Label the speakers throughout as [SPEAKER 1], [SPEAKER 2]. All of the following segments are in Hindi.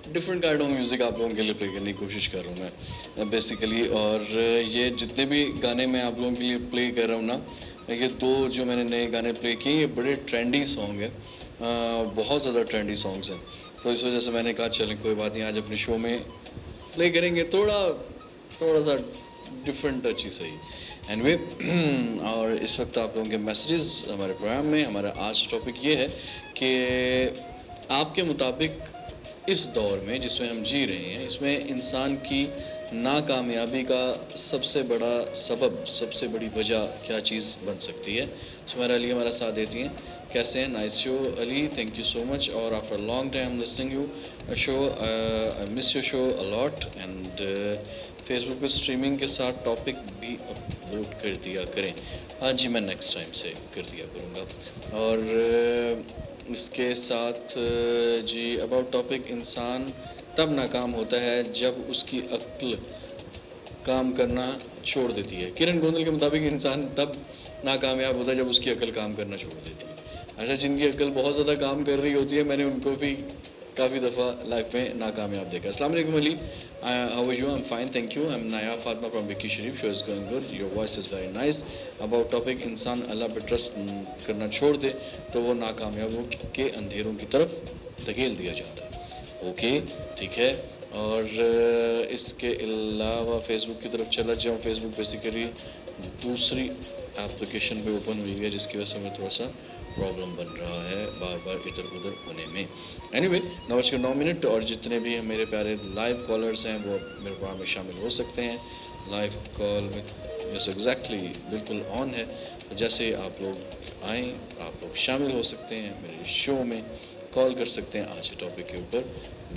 [SPEAKER 1] डिफरेंट काइंड ऑफ म्यूज़िक आप लोगों के लिए प्ले करने की कोशिश कर रहा हूँ मैं बेसिकली। और ये जितने भी गाने मैं आप लोगों के लिए प्ले कर रहा हूँ ना, ये दो जो मैंने नए गाने प्ले किए ये बड़े ट्रेंडी सॉन्ग हैं, बहुत ज़्यादा ट्रेंडी सॉन्ग्स हैं। तो इस वजह से मैंने कहा चलें कोई बात नहीं, आज अपने शो में प्ले करेंगे थोड़ा थोड़ा सा डिफरेंट टच ही सही। एनीवे और इस वक्त आप लोगों के मैसेजेस हमारे प्रोग्राम में। हमारा आज टॉपिक ये है कि आपके मुताबिक इस दौर में जिसमें हम जी रहे हैं, इसमें इंसान की नाकामयाबी का सबसे बड़ा सबब, सबसे बड़ी वजह क्या चीज़ बन सकती है। सुमेरा अली हमारा साथ देती हैं। कैसे हैं? Nice show Ali, thank you so much. और after long time listening you show, I miss your show a lot. And Facebook पे स्ट्रीमिंग के साथ टॉपिक भी अपलोड कर दिया करें। हाँ जी, मैं नेक्स्ट टाइम से कर दिया करूँगा। और इसके साथ जी अबाउट टॉपिक, इंसान तब नाकाम होता है जब उसकी अक्ल काम करना छोड़ देती है। किरण गोंदल के मुताबिक इंसान तब नाकामयाब होता है जब उसकी अक्ल काम करना छोड़ देती है। अच्छा, जिनकी अक्ल बहुत ज़्यादा काम कर रही होती है, मैंने उनको भी काफ़ी दफ़ा लाइफ में नाकामयाब देखा। अस्सलाम वालेकुम Ali, how are you? I am fine, thank you. I am Naya Fatima from विकी Sharif. Show is going good, your voice is very nice. About topic, इंसान अल्लाह पर ट्रस्ट करना छोड़ दे तो वो नाकामयाबों के अंधेरों की तरफ धकेल दिया जाता है। ओके, ठीक है। और इसके अलावा फेसबुक की तरफ चला जाऊँ। फेसबुक बेसिकली दूसरी एप्लीकेशन पे ओपन हुई है, जिसकी वजह से हमें थोड़ा सा प्रॉब्लम बन रहा है बार बार इधर उधर होने में। एनीवे, 9:09। और जितने भी मेरे प्यारे लाइव कॉलर्स हैं वो मेरे प्रोग्राम में शामिल हो सकते हैं। लाइव कॉल में जैसे एग्जैक्टली बिल्कुल ऑन है, तो जैसे आप लोग आएँ आप लोग शामिल हो सकते हैं मेरे शो में, कॉल कर सकते हैं, आज के टॉपिक के ऊपर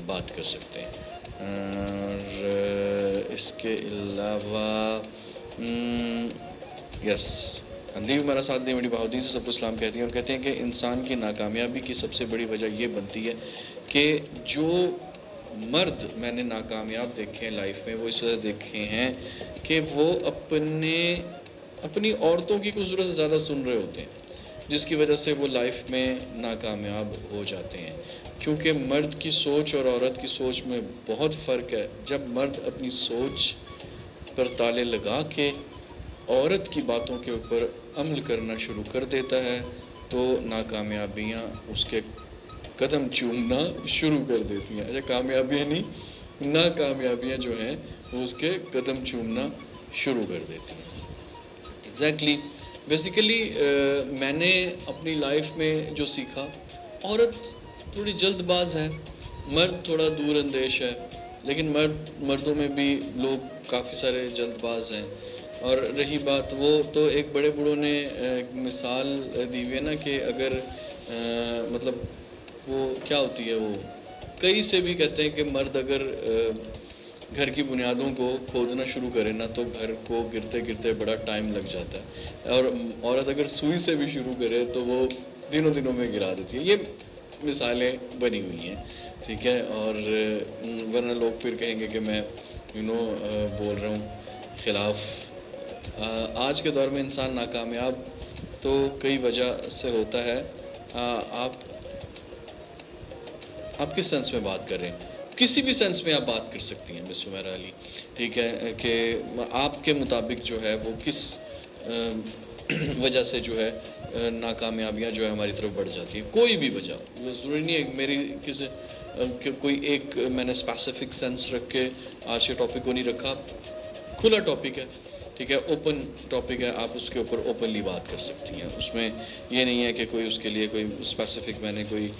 [SPEAKER 1] बात कर सकते हैं। और इसके अलावा यस, अंदीव हमारा साथ दे बड़ी बहादुरी से सबको सलाम कहती हैं और कहते हैं कि इंसान की नाकामयाबी की सबसे बड़ी वजह ये बनती है कि जो मर्द मैंने नाकामयाब देखे हैं लाइफ में, वो इस वजह देखे हैं कि वो अपनी औरतों की कुछ ज़रूरत से ज़्यादा सुन रहे होते हैं, जिसकी वजह से वो लाइफ में नाकामयाब हो जाते हैं। क्योंकि मर्द की सोच और औरत की सोच में बहुत फ़र्क है। जब मर्द अपनी सोच पर ताले लगा के औरत की बातों के ऊपर अमल करना शुरू कर देता है तो नाकामयाबियाँ उसके कदम चूमना शुरू कर देती हैं। अच्छा, कामयाबियाँ नहीं, नाकामयाबियाँ जो हैं वो उसके कदम चूमना शुरू कर देती हैं। एग्जैक्टली, बेसिकली मैंने अपनी लाइफ में जो सीखा, औरत थोड़ी जल्दबाज है, मर्द थोड़ा दूर अंदेश है, लेकिन मर्दों में भी लोग काफ़ी सारे जल्दबाज हैं। और रही बात, वो तो एक बड़े बूढ़ों ने मिसाल दी हुई है ना कि अगर मतलब वो क्या होती है, वो कई से भी कहते हैं कि मर्द अगर घर की बुनियादों को खोदना शुरू करे ना तो घर को गिरते गिरते बड़ा टाइम लग जाता है, और औरत अगर सुई से भी शुरू करे तो वो दिनों में गिरा देती है। ये मिसालें बनी हुई हैं, ठीक है। और वरना लोग फिर कहेंगे कि मैं बोल रहा हूँ खिलाफ। आज के दौर में इंसान नाकामयाब तो कई वजह से होता है। आप किस सेंस में बात कर रहे हैं? किसी भी सेंस में आप बात कर सकती हैं मिस सुमेरा अली, ठीक है, कि आपके मुताबिक जो है वो किस वजह से जो है नाकामयाबियाँ जो है हमारी तरफ बढ़ जाती है। कोई भी वजह, वो ज़रूरी नहीं है मेरी किसी कोई एक मैंने स्पेसिफिक सेंस रख के आज के टॉपिक को नहीं रखा। खुला टॉपिक है, ठीक है, ओपन टॉपिक है, आप उसके ऊपर ओपनली बात कर सकती हैं। उसमें ये नहीं है कि कोई उसके लिए कोई स्पेसिफिक मैंने कोई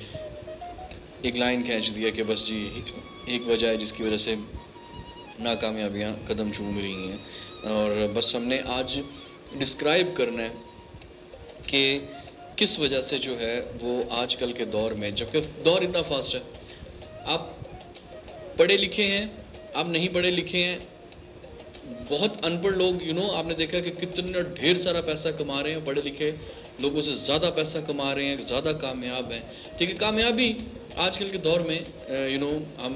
[SPEAKER 1] एक लाइन खींच दिया कि बस जी एक वजह है जिसकी वजह से नाकामयाबियाँ कदम चूम रही हैं। और बस हमने आज डिस्क्राइब करना है कि किस वजह से जो है वो आजकल के दौर में, जबकि दौर इतना फास्ट है, आप पढ़े लिखे हैं, आप नहीं पढ़े लिखे हैं, बहुत अनपढ़ लोग आपने देखा कि कितना ढेर सारा पैसा कमा रहे हैं, पढ़े लिखे लोगों से ज़्यादा पैसा कमा रहे हैं, ज़्यादा कामयाब हैं, ठीक है। कामयाबी आजकल के दौर में हम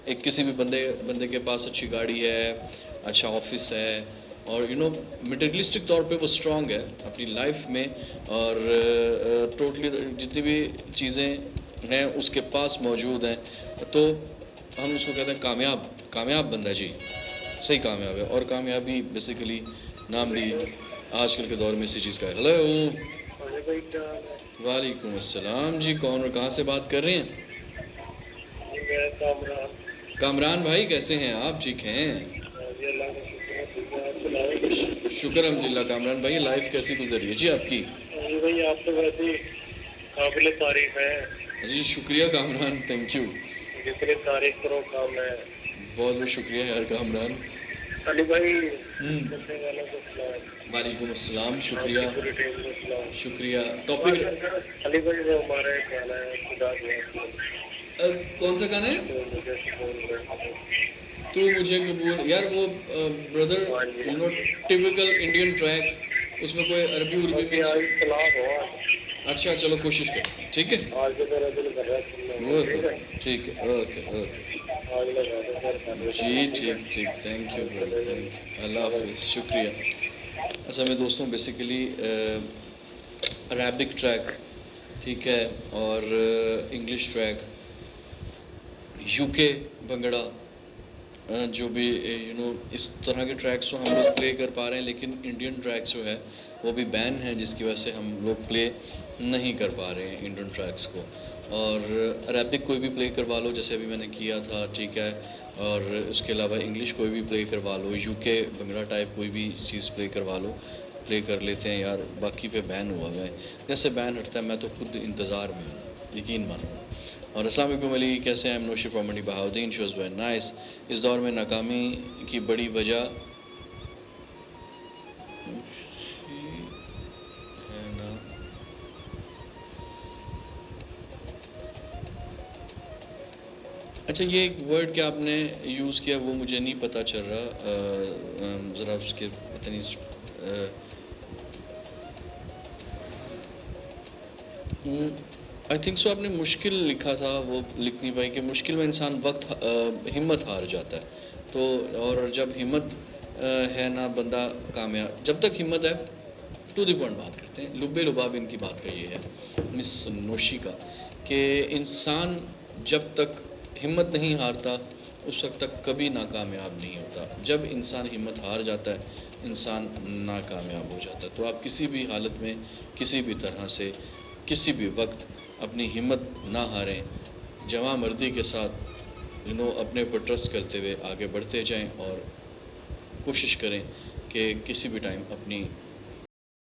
[SPEAKER 1] एक किसी भी बंदे के पास अच्छी गाड़ी है, अच्छा ऑफिस है, और मटेरियलिस्टिक तौर पे वो स्ट्रांग है अपनी लाइफ में, और टोटली जितनी भी चीज़ें हैं उसके पास मौजूद हैं, तो हम उसको कहते हैं कामयाब, कामयाब बंदा जी, सही कामयाब है। और कामयाबी बेसिकली नाम भी आजकल के दौर में इसी चीज़ का है। हेलो, वालेकुम अस्सलाम जी, कौन और कहाँ से बात कर रहे हैं? कामरान भाई, कैसे हैं आप? ठीक हैं? शुक्र अल्हम्दुलिल्लाह। कामरान भाई, लाइफ कैसी गुजर रही है जी आपकी?
[SPEAKER 2] भाई आप तो वैसे ही काबिल तारीफ है
[SPEAKER 1] जी शुक्रिया कामरान, थैंक यू।
[SPEAKER 2] जितनी तारीफ करो काम है।
[SPEAKER 1] बहुत बहुत शुक्रिया यार कामरान।
[SPEAKER 2] अली भाई
[SPEAKER 1] हम्म,
[SPEAKER 2] वालों को सलाम।
[SPEAKER 1] वालेकुम अस्सलाम, शुक्रिया
[SPEAKER 2] पूरी टीम को सलाम।
[SPEAKER 1] शुक्रिया। टॉपिक
[SPEAKER 2] अली भाई वो हमारा एक गाना है खुदा की
[SPEAKER 1] कौन सा गाना है?
[SPEAKER 2] तो मुझे सुकून दे।
[SPEAKER 1] तू मुझे कबूल, यार वो brother you know typical Indian track, उसमें कोई अरबी उर्बी
[SPEAKER 2] बाकी आज
[SPEAKER 1] मिक्स।
[SPEAKER 2] सलाम हो
[SPEAKER 1] अच्छा चलो कोशिश कर, ठीक है।
[SPEAKER 2] आज के मेरा दिल कर रहा है सुनने को, ठीक है?
[SPEAKER 1] ठीक है, ओके ओके
[SPEAKER 2] आज लगा दो सर खाने
[SPEAKER 1] जी, ठीक ठीक, thank you brother, thank you, Allah हाफिज़, शुक्रिया। अच्छा मैं दोस्तों बेसिकली अरबिक ट्रैक, ठीक है, और इंग्लिश ट्रैक, यूके भंगड़ा, जो भी यू नो इस तरह के ट्रैक्स तो हम लोग प्ले कर पा रहे हैं, लेकिन इंडियन ट्रैक्स जो है वो भी बैन है, जिसकी वजह से हम लोग प्ले नहीं कर पा रहे हैं इंडियन ट्रैक्स को। और अरबिक कोई भी प्ले करवा लो, जैसे अभी मैंने किया था, ठीक है, और उसके अलावा इंग्लिश कोई भी प्ले करवा लो, यूके भंगड़ा टाइप कोई भी चीज़ प्ले करवा लो, प्ले कर लेते हैं यार। बाकी पे बैन हुआ है, जैसे बैन हटता है मैं तो खुद इंतज़ार में हूँ, यकीन मानो। और अस्सलाम वालेकुम अली, कैसे हैं? Naushi from Bahauddin, shows very nice. इस दौर में नाकामी की बड़ी वजह है ना। अच्छा ये एक वर्ड क्या आपने यूज़ किया वो मुझे नहीं पता चल रहा, ज़रा उसके पता नहीं। आई थिंक सो आपने मुश्किल लिखा था, वो लिख नहीं पाई कि मुश्किल में इंसान वक्त हिम्मत हार जाता है। तो और जब हिम्मत है ना, बंदा कामयाब, जब तक हिम्मत है, टू द पॉइंट बात करते हैं, लुब्बे लुबाब इनकी बात का ये है, मिस नोशी का, कि इंसान जब तक हिम्मत नहीं हारता उस वक्त तक कभी नाकामयाब नहीं होता। जब इंसान हिम्मत हार जाता है इंसान नाकामयाब हो जाता है। तो आप किसी भी हालत में, किसी भी तरह से, किसी भी वक्त अपनी हिम्मत ना हारें, जवां मर्दी के साथ यू नो अपने ऊपर ट्रस्ट करते हुए आगे बढ़ते जाएं और कोशिश करें कि किसी भी टाइम अपनी